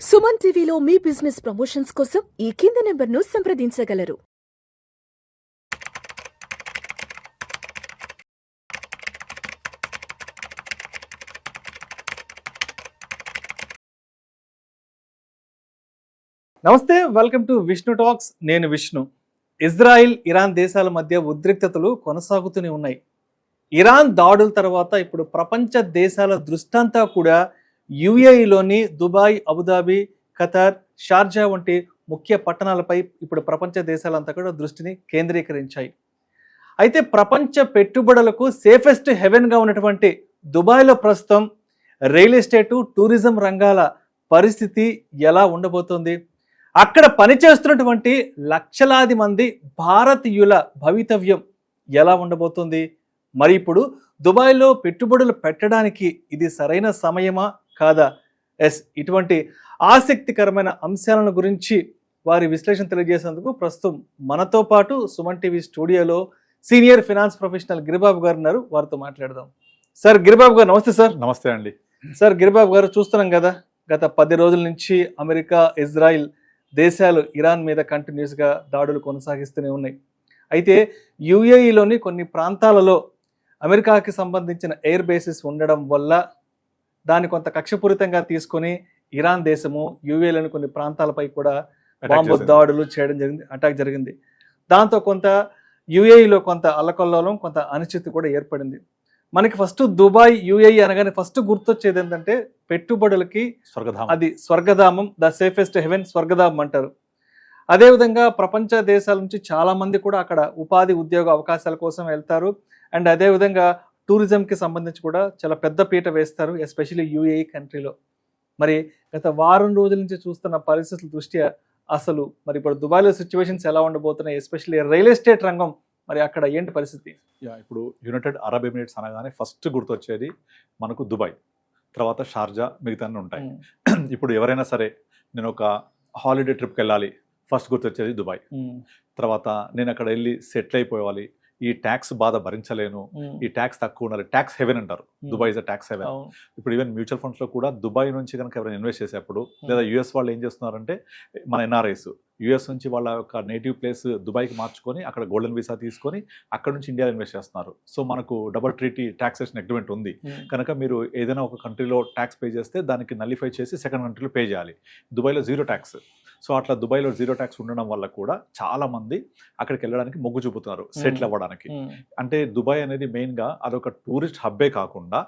సుమన్ టీవీలో మీ business promotions కోసం ఈ కింది నెంబర్ను సంప్రదించగలరు. నమస్తే, వెల్కమ్ టు విష్ణు టాక్స్. నేను విష్ణు. ఇజ్రాయిల్, ఇరాన్ దేశాల మధ్య ఉద్రిక్తతలు కొనసాగుతూనే ఉన్నాయి. ఇరాన్ దాడుల తర్వాత ఇప్పుడు ప్రపంచ దేశాల దృష్టంతా కూడా యుఏఈలోని దుబాయ్, అబుదాబి, ఖతార్, షార్జా వంటి ముఖ్య పట్టణాలపై ఇప్పుడు ప్రపంచ దేశాలంతా కూడా దృష్టిని కేంద్రీకరించాయి. అయితే ప్రపంచ పెట్టుబడులకు సేఫెస్ట్ హెవెన్గా ఉన్నటువంటి దుబాయ్లో ప్రస్తుతం రియల్ ఎస్టేటు, టూరిజం రంగాల పరిస్థితి ఎలా ఉండబోతోంది? అక్కడ పనిచేస్తున్నటువంటి లక్షలాది మంది భారతీయుల భవితవ్యం ఎలా ఉండబోతుంది? మరి ఇప్పుడు దుబాయ్లో పెట్టుబడులు పెట్టడానికి ఇది సరైన సమయమా కాదా? ఇటువంటి ఆసక్తికరమైన అంశాలను గురించి వారి విశ్లేషణ తెలియజేసేందుకు ప్రస్తుతం మనతో పాటు సుమన్ టీవీ స్టూడియోలో సీనియర్ ఫినాన్స్ ప్రొఫెషనల్ గిరిబాబు గారు ఉన్నారు. వారితో మాట్లాడదాం. సార్, గిరిబాబు గారు నమస్తే. సార్ నమస్తే అండి. సార్, గిరిబాబు గారు, చూస్తున్నాం కదా, గత 10 రోజుల నుంచి అమెరికా, ఇజ్రాయిల్ దేశాలు ఇరాన్ మీద కంటిన్యూస్గా దాడులు కొనసాగిస్తూనే ఉన్నాయి. అయితే యుఏఈలోని కొన్ని ప్రాంతాలలో అమెరికాకి సంబంధించిన ఎయిర్ బేసెస్ ఉండడం వల్ల దాన్ని కొంత కక్షపూరితంగా తీసుకొని ఇరాన్ దేశము యుఏలోని కొన్ని ప్రాంతాలపై కూడా బాంబు దాడులు చేయడం జరిగింది, అటాక్ జరిగింది. దాంతో కొంత యుఏఈలో కొంత అల్లకల్లోలం, కొంత అనిశ్చితి కూడా ఏర్పడింది. మనకి ఫస్ట్ దుబాయ్, యుఏఈ అనగానే ఫస్ట్ గుర్తొచ్చేది ఏంటంటే పెట్టుబడులకి అది స్వర్గధామం, ద సేఫెస్ట్ హెవెన్, స్వర్గధామం అంటారు. అదేవిధంగా ప్రపంచ దేశాల నుంచి చాలా మంది కూడా అక్కడ ఉపాధి, ఉద్యోగ అవకాశాల కోసం వెళ్తారు. అండ్ అదేవిధంగా టూరిజంకి సంబంధించి కూడా చాలా పెద్ద పీట వేస్తారు, ఎస్పెషల్లీ యుఏఈ కంట్రీలో. మరి గత వారం రోజుల నుంచి చూస్తున్న పరిస్థితుల దృష్ట్యా అసలు మరి ఇప్పుడు దుబాయ్లో సిచ్యువేషన్స్ ఎలా ఉండబోతున్నాయి, ఎస్పెషల్లీ రియల్ ఎస్టేట్ రంగం, మరి అక్కడ ఏంటి పరిస్థితి? ఇప్పుడు యునైటెడ్ అరబ్ ఎమిరేట్స్ అనగానే ఫస్ట్ గుర్తొచ్చేది మనకు దుబాయ్, తర్వాత షార్జా, మిగతా ఉంటాయి. ఇప్పుడు ఎవరైనా సరే నేను ఒక హాలిడే ట్రిప్కి వెళ్ళాలి, ఫస్ట్ గుర్తొచ్చేది దుబాయ్. తర్వాత నేను అక్కడ వెళ్ళి సెటిల్ అయిపోవాలి, ఈ ట్యాక్స్ బాధ భరించలేను, ఈ ట్యాక్స్ తక్కువ ఉండాలి, ట్యాక్స్ హెవెన్ అంటారు. Dubai is a tax haven. ఇప్పుడు ఈవెన్ మ్యూచువల్ ఫండ్స్ లో కూడా దుబాయ్ నుంచి కనుక ఎవరైనా ఇన్వెస్ట్ చేసేప్పుడు, లేదా యుఎస్ వాళ్ళు ఏం చేస్తున్నారంటే, మన ఎన్ఆర్ఐస్ యుఎస్ నుంచి వాళ్ళ యొక్క నేటివ్ ప్లేస్ దుబాయ్కి మార్చుకొని అక్కడ గోల్డెన్ వీసా తీసుకొని అక్కడ నుంచి ఇండియాలో ఇన్వెస్ట్ చేస్తున్నారు. సో మనకు డబుల్ ట్రీటీ టాక్సేషన్ అగ్రిమెంట్ ఉంది కనుక మీరు ఏదైనా ఒక కంట్రీలో ట్యాక్స్ పే చేస్తే దానికి నల్లిఫై చేసి సెకండ్ కంట్రీలో పే చేయాలి. దుబాయ్లో జీరో ట్యాక్స్. సో అట్లా దుబాయ్లో జీరో ట్యాక్స్ ఉండడం వల్ల కూడా చాలా మంది అక్కడికి వెళ్ళడానికి మొగ్గు చూపుతున్నారు సెటిల్ అవ్వడానికి. అంటే దుబాయ్ అనేది మెయిన్గా అదొక టూరిస్ట్ హబ్బే కాకుండా,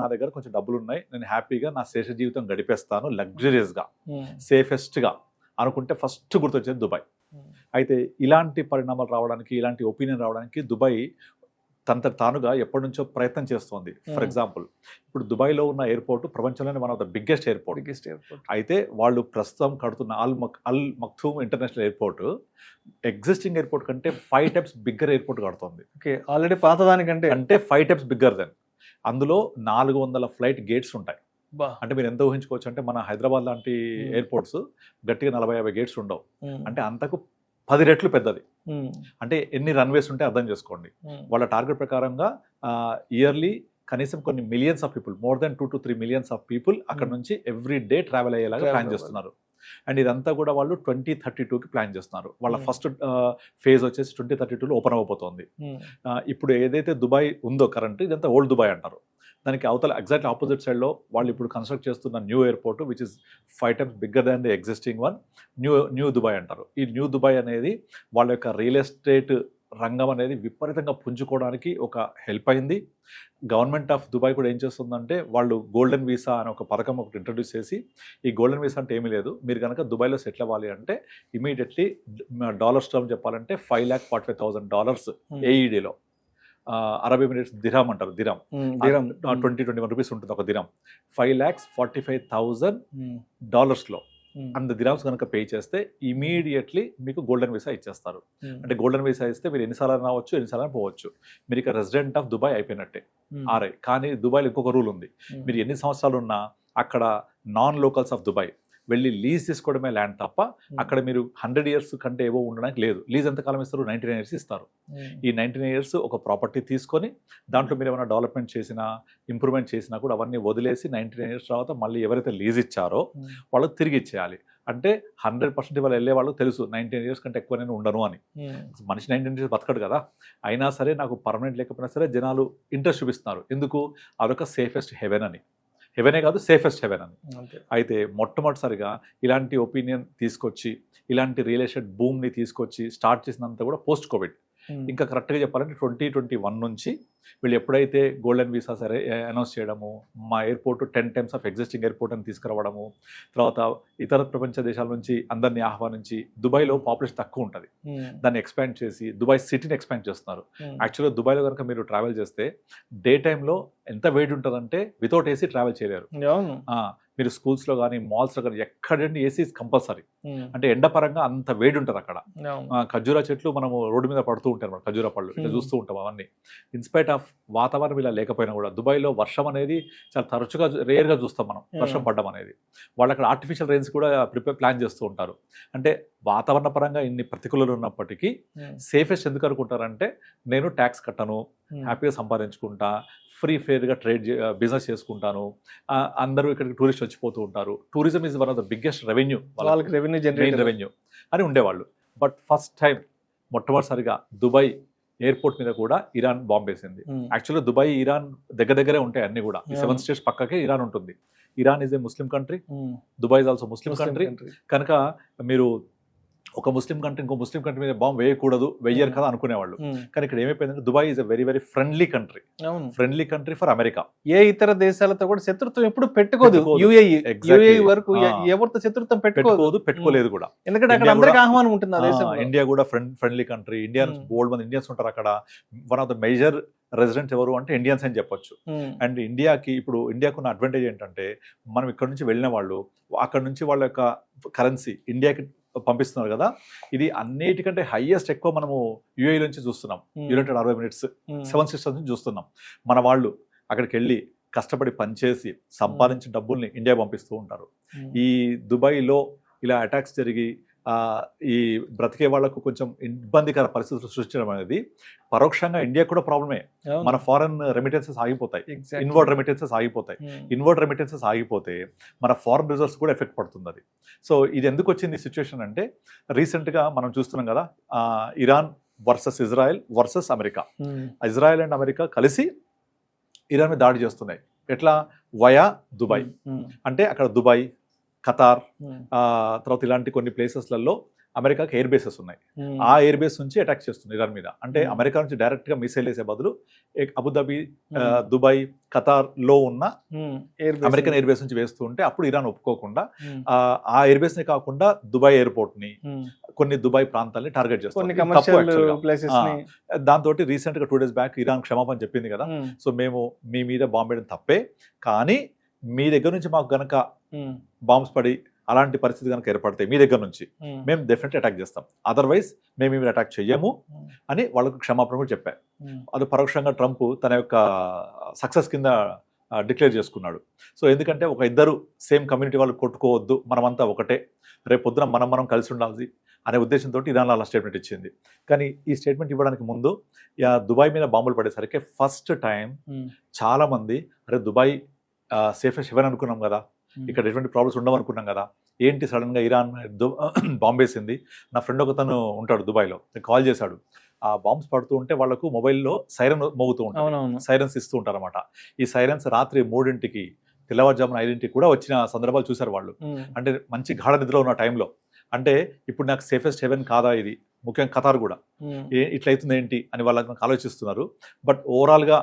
నా దగ్గర కొంచెం డబ్బులు ఉన్నాయి, నేను హ్యాపీగా నా శేష జీవితం గడిపేస్తాను లగ్జరియస్గా, సేఫెస్ట్గా అనుకుంటే ఫస్ట్ గుర్తొచ్చేది దుబాయ్. అయితే ఇలాంటి పరిణామాలు రావడానికి, ఇలాంటి ఒపీనియన్ రావడానికి దుబాయ్ తానుగా ఎప్పటి నుంచో ప్రయత్నం చేస్తోంది. ఫర్ ఎగ్జాంపుల్, ఇప్పుడు దుబాయ్లో ఉన్న ఎయిర్పోర్ట్ ప్రపంచంలోనే one of the biggest airport. అయితే వాళ్ళు ప్రస్తుతం కడుతున్న Al Maktoum International Airport existing airport కంటే 5 times బిగ్గర్ ఎయిర్పోర్ట్ కడుతుంది. ఆల్రెడీ పాతదానికంటే అంటే 5 times బిగ్గర్ దెన్. అందులో 400 ఫ్లైట్ గేట్స్ ఉంటాయి. అంటే మీరు ఎంత ఊహించుకోవచ్చు అంటే, మన హైదరాబాద్ లాంటి ఎయిర్పోర్ట్స్ గట్టిగా 40-50 గేట్స్ ఉండవు. అంటే అంతకు 10 రెట్లు పెద్దది. అంటే ఎన్ని రన్వేస్ ఉంటే అర్థం చేసుకోండి. వాళ్ళ టార్గెట్ ప్రకారంగా ఇయర్లీ కనీసం కొన్ని millions of people, more than 2 to 3 millions of people అక్కడ నుంచి ఎవ్రీ డే ట్రావెల్ అయ్యేలాగా ప్లాన్ చేస్తున్నారు. అండ్ ఇదంతా కూడా వాళ్ళు 2032కి ప్లాన్ చేస్తున్నారు. వాళ్ళ ఫస్ట్ ఫేజ్ వచ్చేసి 2032లో ఓపెన్ అవ్వబోతోంది. ఇప్పుడు ఏదైతే దుబాయ్ ఉందో కరెంట్, ఇదంతా ఓల్డ్ దుబాయ్ అంటారు. దానికి అవతల ఎగ్జాక్ట్ ఆపోజిట్ సైడ్లో వాళ్ళు ఇప్పుడు కన్స్ట్రక్ట్ చేస్తున్న new airport, which is 5 times bigger than the existing one, new Dubai అంటారు. ఈ న్యూ దుబాయ్ అనేది వాళ్ళ యొక్క రియల్ ఎస్టేట్ రంగం అనేది విపరీతంగా పుంజుకోవడానికి ఒక హెల్ప్ అయింది. గవర్నమెంట్ ఆఫ్ దుబాయ్ కూడా ఏం చేస్తుందంటే, వాళ్ళు గోల్డెన్ వీసా అనే ఒక పథకం ఒకటి ఇంట్రడ్యూస్ చేసి, ఈ గోల్డెన్ వీసా అంటే ఏమీ లేదు, మీరు కనుక దుబాయ్లో సెటిల్ అవ్వాలి అంటే ఇమీడియట్లీ డాలర్స్ టర్మ్ చెప్పాలంటే $5,45,000 ఏఈడీలో. అరబ్ ఎమిరేట్స్ దిరామ్ అంటారు, దిరామ్ 20-21 రూపీస్ ఉంటుంది ఒక దిరామ్. $5,45,000 అంత దిరామ్స్ కనుక పే చేస్తే ఇమీడియట్లీ మీకు గోల్డెన్ వీసా ఇచ్చేస్తారు. అంటే గోల్డెన్ వీసా ఇస్తే మీరు ఎన్నిసార్లు రావచ్చు, ఎన్నిసార్లు పోవచ్చు, మీరు ఇక రెసిడెంట్ ఆఫ్ దుబాయ్ అయిపోయినట్టే. కానీ దుబాయ్లో ఇంకొక రూల్ ఉంది, మీరు ఎన్ని సంవత్సరాలు ఉన్నా అక్కడ నాన్ లోకల్స్ ఆఫ్ దుబాయ్, వెళ్ళి లీజ్ తీసుకోవడమే ల్యాండ్ తప్ప అక్కడ మీరు 100 years కంటే ఏవో ఉండడానికి లేదు. లీజ్ ఎంతకాలం ఇస్తారు? 99 years ఇస్తారు. ఈ 99 years ఒక ప్రాపర్టీ తీసుకొని దాంట్లో మీరు ఏమైనా డెవలప్మెంట్ చేసినా ఇంప్రూవ్మెంట్ చేసినా కూడా అవన్నీ వదిలేసి 99 years తర్వాత మళ్ళీ ఎవరైతే లీజ్ ఇచ్చారో వాళ్ళకి తిరిగి ఇచ్చేయాలి. అంటే 100% వాళ్ళు వెళ్ళే వాళ్ళకి తెలుసు 99 years కంటే ఎక్కువ నేను ఉండను అని. మనిషి 99 years బతకడు కదా, అయినా సరే నాకు పర్మనెంట్ లేకపోయినా సరే జనాలు ఇంట్రెస్ట్ చూపిస్తున్నారు. ఎందుకు? అదొక సేఫెస్ట్ హెవెన్ అని. హెవెనే కాదు, సేఫెస్ట్ హెవెన్ అని. అయితే మొట్టమొదటిసారిగా ఇలాంటి ఒపీనియన్ తీసుకొచ్చి ఇలాంటి రియల్ ఎస్టేట్ భూమిని తీసుకొచ్చి స్టార్ట్ చేసినంత కూడా పోస్ట్ కోవిడ్. ఇంకా కరెక్ట్గా చెప్పాలంటే 2021 నుంచి వీళ్ళు ఎప్పుడైతే గోల్డెన్ వీసా సరే అనౌన్స్ చేయడము, మా airport 10 times of existing airport అని తీసుకురావడము, తర్వాత ఇతర ప్రపంచ దేశాల నుంచి అందరినీ ఆహ్వానించి దుబాయ్లో పాపులేషన్ తక్కువ ఉంటుంది, దాన్ని ఎక్స్పాండ్ చేసి దుబాయ్ సిటీని ఎక్స్పాండ్ చేస్తున్నారు. యాక్చువల్గా దుబాయ్లో కనుక మీరు ట్రావెల్ చేస్తే డే టైంలో ఎంత వేడి ఉంటుందంటే వితౌట్ ఏసీ ట్రావెల్ చేయలేరు. మీరు స్కూల్స్లో కానీ మాల్స్లో కానీ ఎక్కడండి ఏసీ కంపల్సరీ. అంటే ఎండ పరంగా అంత వేడి ఉంటుంది అక్కడ. ఖర్జూరా చెట్లు మనము రోడ్డు మీద పడుతూ ఉంటారు, మన ఖర్జూరా పళ్ళు ఇట్లా చూస్తూ ఉంటాం. అవన్నీ ఇన్స్పైట్ ఆఫ్ వాతావరణం ఇలా లేకపోయినా కూడా దుబాయ్లో వర్షం అనేది చాలా తరచుగా రేర్గా చూస్తాం మనం, వర్షం పడడం అనేది. వాళ్ళు అక్కడ ఆర్టిఫిషియల్ రెయిన్స్ కూడా ప్లాన్ చేస్తూ ఉంటారు. అంటే వాతావరణ పరంగా ఇన్ని ప్రతికూలలు ఉన్నప్పటికీ సేఫెస్ట్ ఎందుకు అనుకుంటారంటే నేను ట్యాక్స్ కట్టను, హ్యాపీగా సంపాదించుకుంటా, ఫ్రీ ఫేర్గా బిజినెస్ చేసుకుంటాను, అందరూ ఇక్కడికి టూరిస్ట్ వచ్చిపోతూ ఉంటారు. Tourism is one of the biggest revenue, వాళ్ళకి రెవెన్యూ అని ఉండేవాళ్ళు. బట్ ఫస్ట్ టైం మొట్టమొదటిసారిగా దుబాయ్ ఎయిర్పోర్ట్ మీద కూడా ఇరాన్ బాంబ్ వేసింది. యాక్చువల్గా దుబాయ్ ఇరాన్ దగ్గరే ఉంటాయి అన్ని కూడా. ఈ 7 states పక్కకే ఇరాన్ ఉంటుంది. Iran is a Muslim country, Dubai is also Muslim country. కనుక మీరు ఒక ముస్లిం కంట్రీ ఇంకో ముస్లిం కంట్రీ మీద బాంబు వేయకూడదు, వెయ్యరు కదా అనుకునేవాళ్ళు. కానీ ఇక్కడ ఏమైపోయిందంటే Dubai is a very very friendly country for America. ఏ ఇతర దేశాలతో కూడా శత్రుత్వం ఎప్పుడు పెట్టుకోదు. యుఏఈ వరకు ఎవరితో శత్రుత్వం పెట్టుకోలేదు కూడా. ఎందుకంటే అక్కడ అందరికీ ఆహ్వానం ఉంటుంది. ఇండియా కూడా ఫ్రెండ్లీ కంట్రీ. ఇండియన్స్ బోల్డ్ మంది ఇండియన్స్ ఉంటారు అక్కడ. One of the major residents ఎవరు అంటే ఇండియన్స్ అని చెప్పొచ్చు. అండ్ ఇండియాకు ఉన్న అడ్వాంటేజ్ ఏంటంటే మనం ఇక్కడ నుంచి వెళ్ళిన వాళ్ళు అక్కడ నుంచి వాళ్ళ యొక్క కరెన్సీ ఇండియాకి పంపిస్తున్నారు కదా. ఇది అన్నిటికంటే హైయెస్ట్ ఎక్కువ మనము యూఏఈ నుంచి చూస్తున్నాం. యునైటెడ్ అరబ్ ఎమిరేట్స్ 7 states నుంచి చూస్తున్నాం. మన వాళ్ళు అక్కడికి వెళ్ళి కష్టపడి పనిచేసి సంపాదించిన డబ్బుల్ని ఇండియా పంపిస్తూ ఉంటారు. ఈ దుబాయ్లో ఇలా అటాక్స్ జరిగి ఈ బ్రతికే వాళ్లకు కొంచెం ఇబ్బందికర పరిస్థితులు సృష్టించడం అనేది పరోక్షంగా ఇండియా కూడా ప్రాబ్లమే. మన ఫారెన్ రెమిటెన్సెస్ ఆగిపోతాయి, ఇన్వర్డ్ రెమిటెన్సెస్ ఆగిపోతే మన ఫారెన్ రిజర్వ్స్ కూడా ఎఫెక్ట్ పడుతుంది అది. సో ఇది ఎందుకు వచ్చింది సిచ్యువేషన్ అంటే రీసెంట్గా మనం చూస్తున్నాం కదా, Iran versus Israel versus America. Israel and America కలిసి ఇరాన్ మీద దాడి చేస్తున్నాయి. ఎట్లా? Via Dubai. అంటే అక్కడ దుబాయ్, ఖతార్, తర్వాత ఇలాంటి కొన్ని ప్లేసెస్లలో అమెరికాకి ఎయిర్ బేసెస్ ఉన్నాయి. ఆ ఎయిర్ బేస్ నుంచి అటాక్ చేస్తుంది ఇరాన్ మీద. అంటే అమెరికా నుంచి డైరెక్ట్గా మిసైల్ వేసే బదులు అబుదాబి, దుబాయ్, ఖతార్ లో ఉన్న అమెరికన్ ఎయిర్ బేస్ నుంచి వేస్తూ ఉంటే అప్పుడు ఇరాన్ ఒప్పుకోకుండా ఆ ఎయిర్ బేస్ ని కాకుండా దుబాయ్ ఎయిర్పోర్ట్ ని, కొన్ని దుబాయ్ ప్రాంతాలని టార్గెట్ చేస్తుంది. దాంతో రీసెంట్ గా 2 days బ్యాక్ ఇరాన్ క్షమాపణ చెప్పింది కదా. సో మేము మీ మీద బాంబు వేయడం తప్పే, కానీ మీ దగ్గర నుంచి మాకు గనక బాంబ్స్ పడి అలాంటి పరిస్థితి కనుక ఏర్పడతాయి మీ దగ్గర నుంచి, మేము డెఫినెట్లీ అటాక్ చేస్తాం, అదర్వైజ్ మేము మీద అటాక్ చెయ్యము అని వాళ్ళకు క్షమాపణ కూడా చెప్పారు. అది పరోక్షంగా ట్రంప్ తన యొక్క సక్సెస్ కింద డిక్లేర్ చేసుకున్నాడు. సో ఎందుకంటే ఒక ఇద్దరు సేమ్ కమ్యూనిటీ వాళ్ళు కొట్టుకోవద్దు, మనమంతా ఒకటే, రేపు పొద్దున మనం కలిసి ఉండాలి అనే ఉద్దేశంతో ఇరాన్ అలా స్టేట్మెంట్ ఇచ్చింది. కానీ ఈ స్టేట్మెంట్ ఇవ్వడానికి ముందు దుబాయ్ మీద బాంబులు పడేసరికి ఫస్ట్ టైం చాలా మంది అరే దుబాయ్ సేఫెస్ట్ హెవెన్ అనుకున్నాం కదా, ఇక్కడ ఎటువంటి ప్రాబ్లమ్స్ ఉండవు అనుకున్నాం కదా, ఏంటి సడన్గా ఇరాన్ బాంబేసింది. నా ఫ్రెండ్ ఒకతను ఉంటాడు దుబాయ్లో, కాల్ చేశాడు. ఆ బాంబ్స్ పడుతూ ఉంటే వాళ్ళకు మొబైల్లో సైరన్ మోగుతూ ఉంటారు, సైరన్స్ ఇస్తూ ఉంటారు అనమాట. ఈ సైరన్స్ రాత్రి 3 తెల్లవారుజామున 5 కూడా వచ్చిన సందర్భాలు చూశారు వాళ్ళు. అంటే మంచి గాఢ నిద్రలో ఉన్న టైంలో, అంటే ఇప్పుడు నాకు సేఫెస్ట్ హెవెన్ కాదా ఇది, ముఖ్యంగా ఖతార్ కూడా ఇట్లయితుంది ఏంటి అని వాళ్ళకి ఆలోచిస్తున్నారు. బట్ ఓవరాల్గా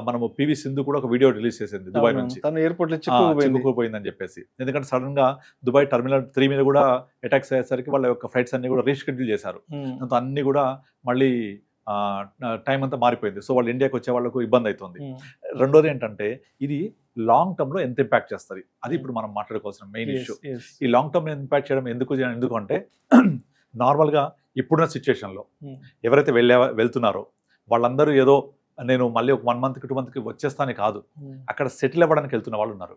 మనము పివి సింధు కూడా ఒక వీడియో రిలీజ్ చేసింది దుబాయ్ నుంచి, ఎయిర్పోర్ట్ చిక్కుకుపోయిందని చెప్పేసి. ఎందుకంటే సడన్ గా దుబాయ్ టర్మినల్ 3 మీద కూడా అటాక్స్ అయ్యేసరికి వాళ్ళ యొక్క ఫ్లైట్స్ అన్ని కూడా రీషెడ్యూల్ చేశారు. దాంతో అన్ని కూడా మళ్ళీ టైం అంతా మారిపోయింది. సో వాళ్ళు ఇండియాకి వచ్చే వాళ్ళకు ఇబ్బంది అవుతుంది. రెండోది ఏంటంటే ఇది లాంగ్ టర్మ్ లో ఎంత ఇంపాక్ట్ చేస్తుంది, అది ఇప్పుడు మనం మాట్లాడుకోవాల్సిన మెయిన్ ఇష్యూ. ఈ లాంగ్ టర్మ్ ఇంపాక్ట్ చేయడం ఎందుకంటే నార్మల్గా ఇప్పుడున్న సిచ్యువేషన్లో ఎవరైతే వెళ్తున్నారో వాళ్ళందరూ ఏదో నేను మళ్ళీ ఒక 1 month 2 months వచ్చేస్తానే కాదు, అక్కడ సెటిల్ అవ్వడానికి వెళ్తున్న వాళ్ళు ఉన్నారు.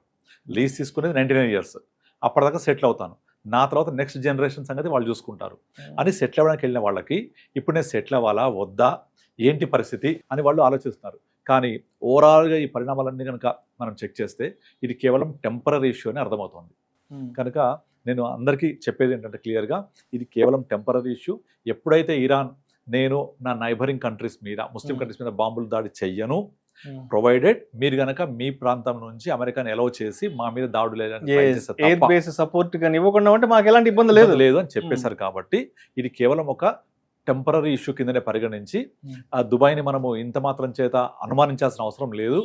లీజ్ తీసుకునేది 99 years, అప్పటిదాకా సెటిల్ అవుతాను, నా తర్వాత నెక్స్ట్ జనరేషన్ సంగతి వాళ్ళు చూసుకుంటారు అని సెటిల్ అవ్వడానికి వెళ్ళిన వాళ్ళకి ఇప్పుడు నేను సెటిల్ అవ్వాలా వద్దా, ఏంటి పరిస్థితి అని వాళ్ళు ఆలోచిస్తున్నారు. కానీ ఓవరాల్గా ఈ పరిణామాలన్నీ కనుక మనం చెక్ చేస్తే ఇది కేవలం టెంపరరీ ఇష్యూ అని అర్థమవుతుంది. కనుక నేను అందరికీ చెప్పేది ఏంటంటే క్లియర్గా ఇది కేవలం టెంపరరీ ఇష్యూ. ఎప్పుడైతే ఇరాన్ నేను నా నైబరింగ్ కంట్రీస్ మీద, ముస్లిం కంట్రీస్ మీద బాంబులు దాడి చెయ్యను, ప్రొవైడెడ్ మీరు గనక మీ ప్రాంతం నుంచి అమెరికాని ఎలవ్ చేసి మా మీద దాడులు సపోర్ట్ ఇవ్వకుండా ఉంటే మాకు ఎలాంటి ఇబ్బంది లేదు అని చెప్పేశారు. కాబట్టి ఇది కేవలం ఒక టెంపరరీ ఇష్యూ కిందనే పరిగణించి ఆ దుబాయ్ని మనము ఇంత మాత్రం చేత అనుమానించాల్సిన అవసరం లేదు.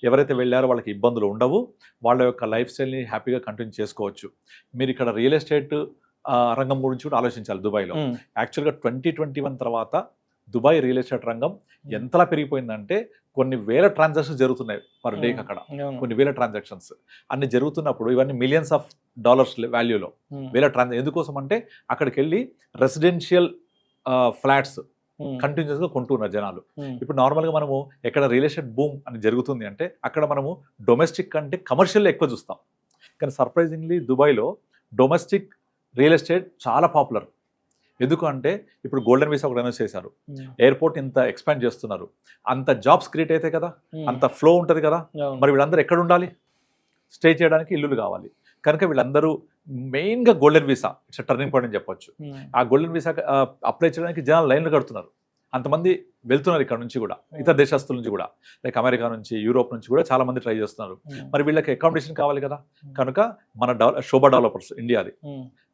ఎవరైతే వెళ్ళారో వాళ్ళకి ఇబ్బందులు ఉండవు, వాళ్ళ యొక్క లైఫ్ స్టైల్ని హ్యాపీగా కంటిన్యూ చేసుకోవచ్చు. మీరు ఇక్కడ రియల్ ఎస్టేట్ రంగం గురించి కూడా ఆలోచించాలి. దుబాయ్లో యాక్చువల్గా 2021 తర్వాత దుబాయ్ రియల్ ఎస్టేట్ రంగం ఎంతలా పెరిగిపోయిందంటే కొన్ని వేల ట్రాన్సాక్షన్స్ జరుగుతున్నాయి పర్ డేకి. అక్కడ కొన్ని వేల ట్రాన్సాక్షన్స్ అన్ని జరుగుతున్నప్పుడు ఇవన్నీ మిలియన్స్ ఆఫ్ డాలర్స్ వాల్యూలో వేల ఎందుకోసం అంటే అక్కడికి వెళ్ళి రెసిడెన్షియల్ ఫ్లాట్స్ కంటిన్యూస్ గా కొంటున్నారు జనాలు. ఇప్పుడు నార్మల్గా మనము ఎక్కడ రియల్ ఎస్టేట్ బూమ్ అని జరుగుతుంది అంటే అక్కడ మనము డొమెస్టిక్ కంటే కమర్షియల్ ఎక్కువ చూస్తాం. కానీ సర్ప్రైజింగ్లీ దుబాయ్లో డొమెస్టిక్ రియల్ ఎస్టేట్ చాలా పాపులర్. ఎందుకు అంటే ఇప్పుడు గోల్డెన్ వీసా ఒకటి అనౌన్స్ చేశారు, ఎయిర్పోర్ట్ ఇంత ఎక్స్పాండ్ చేస్తున్నారు, అంత జాబ్స్ క్రియేట్ అవుతాయి కదా, అంత ఫ్లో ఉంటుంది కదా. మరి వీళ్ళందరూ ఎక్కడ ఉండాలి? స్టే చేయడానికి ఇల్లులు కావాలి. కనుక వీళ్ళందరూ మెయిన్గా golden visa it's turning point అని చెప్పొచ్చు. ఆ గోల్డెన్ వీసా అప్లై చేయడానికి జనాలు లైన్లు కడుతున్నారు. అంతమంది వెళ్తున్నారు ఇక్కడ నుంచి కూడా, ఇతర దేశస్తుల నుంచి కూడా, లైక్ అమెరికా నుంచి, యూరోప్ నుంచి కూడా చాలా మంది ట్రై చేస్తున్నారు. మరి వీళ్ళకి అకామిడేషన్ కావాలి కదా. కనుక మన శోభా డెవలపర్స్ ఇండియాది,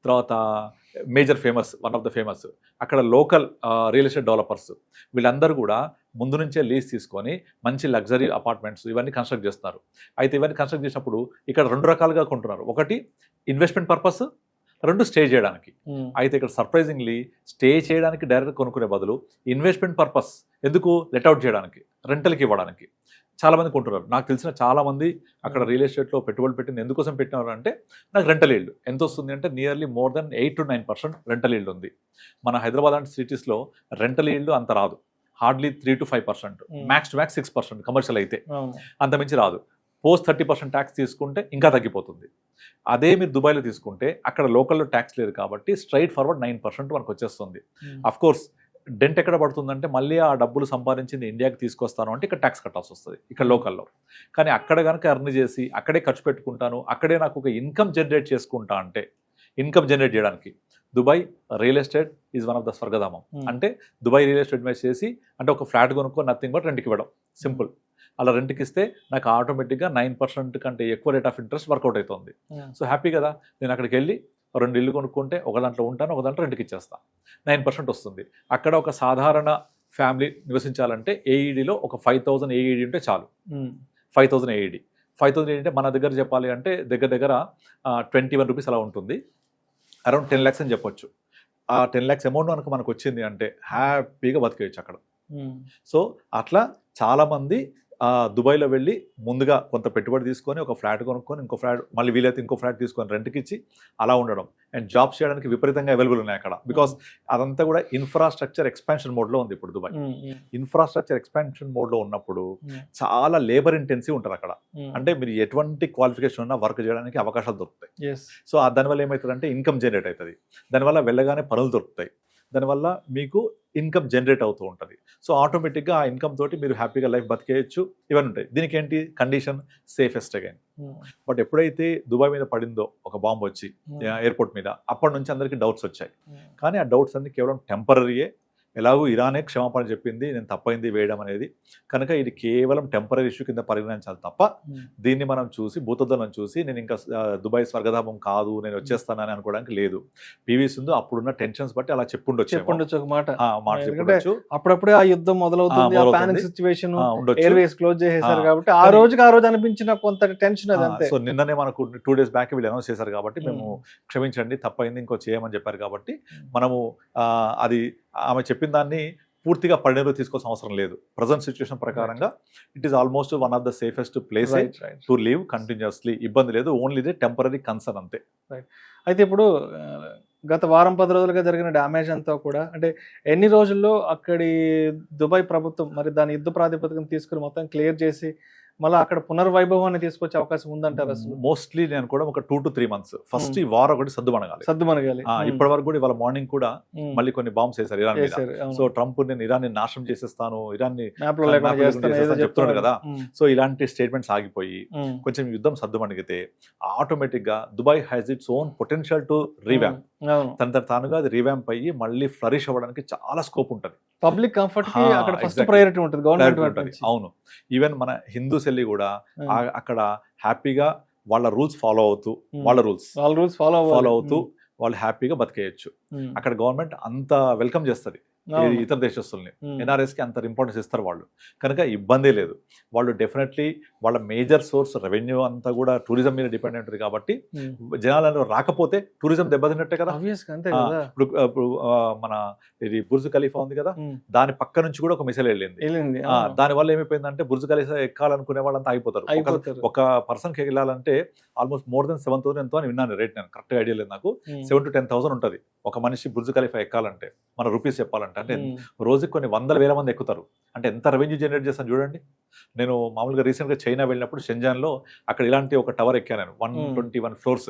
తర్వాత major famous, one of the famous అక్కడ లోకల్ రియల్ ఎస్టేట్ డెవలపర్స్ వీళ్ళందరూ కూడా ముందు నుంచే లీజ్ తీసుకొని మంచి లగ్జరీ అపార్ట్మెంట్స్ ఇవన్నీ కన్స్ట్రక్ట్ చేస్తున్నారు. అయితే ఇవన్నీ కన్స్ట్రక్ట్ చేసినప్పుడు ఇక్కడ 2 రకాలుగా కొంటున్నారు. ఒకటి ఇన్వెస్ట్మెంట్ పర్పస్, 2 స్టే చేయడానికి. అయితే ఇక్కడ సర్ప్రైజింగ్లీ స్టే చేయడానికి డైరెక్ట్ కొనుక్కునే బదులు ఇన్వెస్ట్మెంట్ పర్పస్, ఎందుకు లెట్అవుట్ చేయడానికి, రెంటల్కి ఇవ్వడానికి చాలా మంది కొంటున్నారు. నాకు తెలిసిన చాలా మంది అక్కడ రియల్ ఎస్టేట్లో పెట్టుబడులు పెట్టింది ఎందుకోసం పెట్టినారు అంటే నాకు రెంటల్ ఈల్డ్ ఎంత వస్తుంది అంటే nearly more than 8 to 9% rental yield ఉంది. మన హైదరాబాద్ లాంటి సిటీస్లో రెంటల్ ఈల్డ్ అంత రాదు, hardly 3 to 5%, max to max 6% commercial అయితే, అంత మించి రాదు. పోస్ట్ 30% ట్యాక్స్ తీసుకుంటే ఇంకా తగ్గిపోతుంది. అదే మీరు దుబాయ్లో తీసుకుంటే అక్కడ లోకల్లో ట్యాక్స్ లేదు కాబట్టి స్ట్రైట్ ఫార్వర్డ్ 9% మనకు వచ్చేస్తుంది. అఫ్ కోర్స్ డెంట్ ఎక్కడ పడుతుందంటే మళ్ళీ ఆ డబ్బులు సంపాదించింది ఇండియాకి తీసుకొస్తాను అంటే ఇక్కడ ట్యాక్స్ కట్టాల్సి వస్తుంది ఇక్కడ లోకల్లో. కానీ అక్కడ కనుక ఎర్న్ చేసి అక్కడే ఖర్చు పెట్టుకుంటాను, అక్కడే నాకు ఒక ఇన్కమ్ జనరేట్ చేసుకుంటా అంటే, ఇన్కమ్ జనరేట్ చేయడానికి Dubai real estate is one of the స్వర్గధామం. అంటే దుబాయ్ రియల్ ఎస్టేట్ ఇన్వెస్ట్ చేసి అంటే ఒక ఫ్లాట్ కొనుక్కో, నథింగ్ బట్ రెంట్కి ఇవ్వడం, సింపుల్. అలా రెంట్కి ఇస్తే నాకు ఆటోమేటిక్గా 9% కంటే ఎక్కువ రేట్ ఆఫ్ ఇంట్రెస్ట్ వర్కౌట్ అవుతుంది. సో హ్యాపీ కదా. నేను అక్కడికి వెళ్ళి 2 ఇల్లు కొనుక్కుంటే ఒక దాంట్లో ఉంటాను, ఒక దాంట్లో రెంట్కి ఇచ్చేస్తాను, 9% వస్తుంది. అక్కడ ఒక సాధారణ ఫ్యామిలీ నివసించాలంటే ఏఈడిలో ఒక 5,000 ఏఈడి ఉంటే చాలు. 5,000 ఏఈడి అంటే మన దగ్గర చెప్పాలి అంటే దగ్గర 21 రూపీస్ అలా ఉంటుంది, అరౌండ్ 10 lakhs అని చెప్పొచ్చు. ఆ 10 lakhs అమౌంట్ కనుక మనకు వచ్చింది అంటే హ్యాపీగా బతికేయచ్చు అక్కడ. సో అట్లా చాలామంది దుబాయ్లో వెళ్ళి ముందుగా కొంత పెట్టుబడి తీసుకొని ఒక ఫ్లాట్ కొనుక్కొని ఇంకో ఫ్లాట్, మళ్ళీ వీలైతే ఇంకో ఫ్లాట్ తీసుకొని రెంట్కి ఇచ్చి అలా ఉండడం. అండ్ జాబ్స్ చేయడానికి విపరీతంగా అవైలబుల్ ఉన్నాయి అక్కడ. బికాస్ అదంతా కూడా ఇన్ఫ్రాస్ట్రక్చర్ ఎక్స్పాన్షన్ మోడ్లో ఉంది ఇప్పుడు దుబాయ్. ఇన్ఫ్రాస్ట్రక్చర్ ఎక్స్పాన్షన్ మోడ్లో ఉన్నప్పుడు చాలా లేబర్ ఇంటెన్సివ్ ఉంటారు అక్కడ. అంటే మీరు ఎటువంటి క్వాలిఫికేషన్ ఉన్నా వర్క్ చేయడానికి అవకాశాలు దొరుకుతాయి. సో దానివల్ల ఏమవుతుందంటే ఇన్కమ్ జనరేట్ అవుతుంది, దానివల్ల వెళ్ళగానే పనులు దొరుకుతాయి, దానివల్ల మీకు ఇన్కమ్ జనరేట్ అవుతూ ఉంటుంది. సో ఆటోమేటిక్గా ఆ ఇన్కమ్ తోటి మీరు హ్యాపీగా లైఫ్ బతికేయచ్చు. ఇవన్నీ ఉంటాయి. దీనికి ఏంటి కండిషన్? Safest again. బట్ ఎప్పుడైతే దుబాయ్ మీద పడిందో ఒక బాంబు వచ్చి ఎయిర్పోర్ట్ మీద, అప్పటి నుంచి అందరికీ డౌట్స్ వచ్చాయి. కానీ ఆ డౌట్స్ అన్ని కేవలం టెంపరరీయే. ఎలాగూ ఇరానే క్షమాపణ చెప్పింది, నేను తప్పైంది వేయడం అనేది. కనుక ఇది కేవలం టెంపరీ ఇష్యూ కింద పరిగణించాలి తప్ప దీన్ని మనం చూసి భూతద్దంలను చూసి నేను ఇంకా దుబాయ్ స్వర్గధామం కాదు, నేను వచ్చేస్తానని అనుకోవడానికి లేదు. పివి సింధు అప్పుడున్న టెన్షన్స్ బట్టి అలా చెప్పుండొచ్చు ఒక మాట. అప్పుడప్పుడే ఆ యుద్ధం మొదలవుతుంది, పానిక్ సిచువేషన్, ఎయిర్వేస్ క్లోజ్ చేసేసారు కాబట్టి ఆ రోజు అనిపించిన కొంత టెన్షన్ అదంతే. సో నిన్ననే మనకు 2 days బ్యాక్ వీళ్ళు అనౌన్స్ చేశారు కాబట్టి మేము క్షమించండి తప్పైంది ఇంకో చేయమని చెప్పారు కాబట్టి మనము అది ఆమె చెప్పిన దాన్ని పూర్తిగా పరిణిలో తీసుకోవాల్సిన అవసరం లేదు. ప్రజెంట్ సిచ్యువేషన్ ప్రకారంగా it is almost one of the safest place to live continuously. ఇబ్బంది లేదు, ఓన్లీ ఇది టెంపరీ కన్సర్న్ అంతే. అయితే ఇప్పుడు గత వారం 10 రోజులుగా జరిగిన డ్యామేజ్ అంతా కూడా అంటే ఎన్ని రోజుల్లో అక్కడి దుబాయ్ ప్రభుత్వం మరి దాని యుద్ధ ప్రాతిపదికను తీసుకుని మొత్తం క్లియర్ చేసి మళ్ళీ అక్కడ పునర్వైభవాన్ని తీసుకొచ్చే అవకాశం ఉందంటారు అసలు? మోస్ట్లీ నేను కూడా ఒక 2 to 3 months ఫస్ట్ ఈ వార్ ఒకటి సర్దుమణగాలి. ఇప్పటి వరకు కూడా ఇవాళ మార్నింగ్ కూడా మళ్ళీ కొన్ని బాంబ్స్ వేశారు ఇరాన్ మీద. సో ట్రంప్ నేను ఇరాన్ ని నాశనం చేసేస్తాను, ఇరాన్ ని చెప్తున్నాడు కదా. సో ఇలాంటి స్టేట్మెంట్స్ ఆగిపోయి కొంచెం యుద్ధం సర్దుమణిగితే ఆటోమేటిక్ గా Dubai has its own potential to revamp. తన తానుగా అది రీవ్యాంప్ అయ్యి మళ్ళీ ఫ్లరిష్ అవ్వడానికి చాలా స్కోప్ ఉంటుంది. పబ్లిక్ కంఫర్ట్ కి అక్కడ ఫస్ట్ ప్రయారిటీ ఉంటుంది గవర్నమెంట్. అవును, ఈవెన్ మన హిందూస్ వెళ్ళి కూడా అక్కడ హ్యాపీగా వాళ్ళ రూల్స్ ఫాలో అవుతూ వాళ్ళ రూల్స్ ఫాలో అవుతూ వాళ్ళు హ్యాపీగా బతికేయచ్చు. అక్కడ గవర్నమెంట్ అంత వెల్కమ్ చేస్తుంది ఇతర దేశస్తుల్ని. ఎన్ఆర్ఎస్ కి అంత ఇంపార్టెన్స్ ఇస్తారు వాళ్ళు, కనుక ఇబ్బందే లేదు. వాళ్ళు డెఫినెట్లీ వాళ్ళ మేజర్ సోర్స్ రెవెన్యూ అంతా కూడా టూరిజం మీద డిపెండ్ ఉంటుంది కాబట్టి జనాలను రాకపోతే టూరిజం దెబ్బతిన్నట్టే కదా. ఇప్పుడు మన ఇది బుర్జ్ ఖలీఫా ఉంది కదా, దాని పక్క నుంచి కూడా ఒక మిసైల్ వెళ్ళింది. దాని వల్ల ఏమైపోయిందంటే బుర్జ్ ఖలీఫా ఎక్కాలనుకునే వాళ్ళంతా అయిపోతారు. ఒక పర్సన్ కి వెళ్ళాలంటే ఆల్మోస్ట్ మోర్ దెన్ 7,000 ఎంతో అని విన్నాను రేట్, నేను కరెక్ట్ ఐడియా లేదు నాకు. 7,000 to 10,000 ఉంటుంది ఒక మనిషి బుర్జ్ ఖలీఫా ఎక్కాలంటే, మన రూపీస్ చెప్పాలంటే. అంటే రోజుకి కొన్ని 100,000 మంది ఎక్కుతారు. అంటే ఎంత రెవెన్యూ జనరేట్ చేస్తాను చూడండి. నేను మామూలుగా రీసెంట్ గా చైనా వెళ్ళినప్పుడు షెంజాన్ లో అక్కడ ఇలాంటి ఒక టవర్ ఎక్కాను నేను, 121 floors.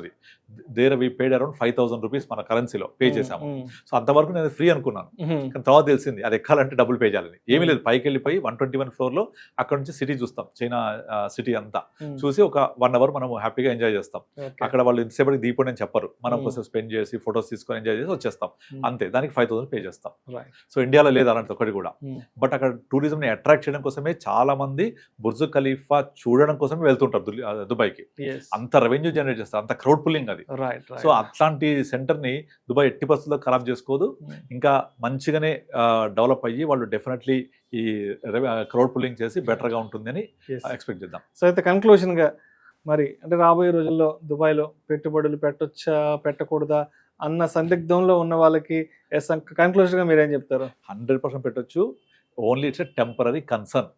There we paid around 5,000 rupees మన కరెన్సీలో పే చేసాము. సో అంతవరకు నేను ఫ్రీ అనుకున్నాను, కానీ తర్వాత తెలిసింది అది ఎక్కాలంటే డబ్బులు పే చేయాలని. ఏమీ లేదు, పైకి వెళ్ళిపోయి 121 floor లో అక్కడ నుంచి సిటీ చూస్తాం, చైనా సిటీ అంతా చూసి ఒక 1 hour మనం హ్యాపీగా ఎంజాయ్ చేస్తాం. అక్కడ వాళ్ళు ఇంతసేపటికి దీపం అని చెప్పరు, మనం కోసం స్పెండ్ చేసి ఫొటోస్ తీసుకొని ఎంజాయ్ చేసి వచ్చేస్తాం అంతే. దానికి 5,000 పే చేస్తాం. సో ఇండియాలో లేదు అలాంటి ఒకటి కూడా. బట్ అక్కడ టూరిజం ని అట్రాక్ట్ చేయడం కోసమే చాలా మంది బుర్జ్ ఖలీఫా చూడడం కోసమే వెళ్తుంటారు దుబాయ్కి. అంత రెవెన్యూ జనరేట్ చేస్తారు, అంత క్రౌడ్ పుల్లింగ్ అది. సో అట్లాంటి సెంటర్ ని దుబాయ్ ఎట్టి పరిస్థితుల్లో ఖరాబ్ చేసుకోదు, ఇంకా మంచిగానే డెవలప్ అయ్యి వాళ్ళు డెఫినెట్లీ ఈ క్రౌడ్ పుల్లింగ్ చేసి బెటర్ గా ఉంటుందని ఎక్స్పెక్ట్ చేద్దాం. సో అయితే కన్క్లూషన్ గా మరి అంటే రాబోయే రోజుల్లో దుబాయ్ లో పెట్టుబడులు పెట్టొచ్చా పెట్టకూడదా అన్న సందిగ్ధంలో ఉన్న వాళ్ళకి కన్క్లూజన్ గా మీరేం చెప్తారు? 100% పెట్టొచ్చు. Only it's a temporary concern.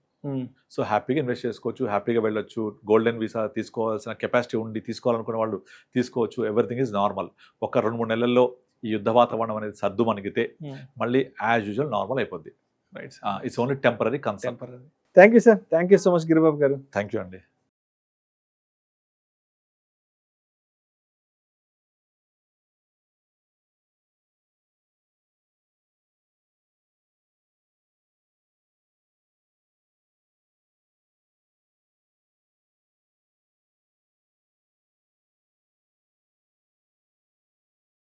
So హ్యాపీగా ఇన్వెస్ట్ చేసుకోవచ్చు, హ్యాపీగా వెళ్ళొచ్చు. గోల్డెన్ వీసా తీసుకోవాల్సిన కెపాసిటీ ఉండి తీసుకోవాలనుకునే వాళ్ళు తీసుకోవచ్చు. Everything is normal. ఒక 2-3 నెలల్లో ఈ యుద్ధ వాతావరణం అనేది సర్దు మణిగితే మళ్ళీ యాజ్ యూజువల్ నార్మల్ అయిపోద్ది. It's only temporary concern. Thank you sir, thank you so much Giribabu garu. Thank you అండి.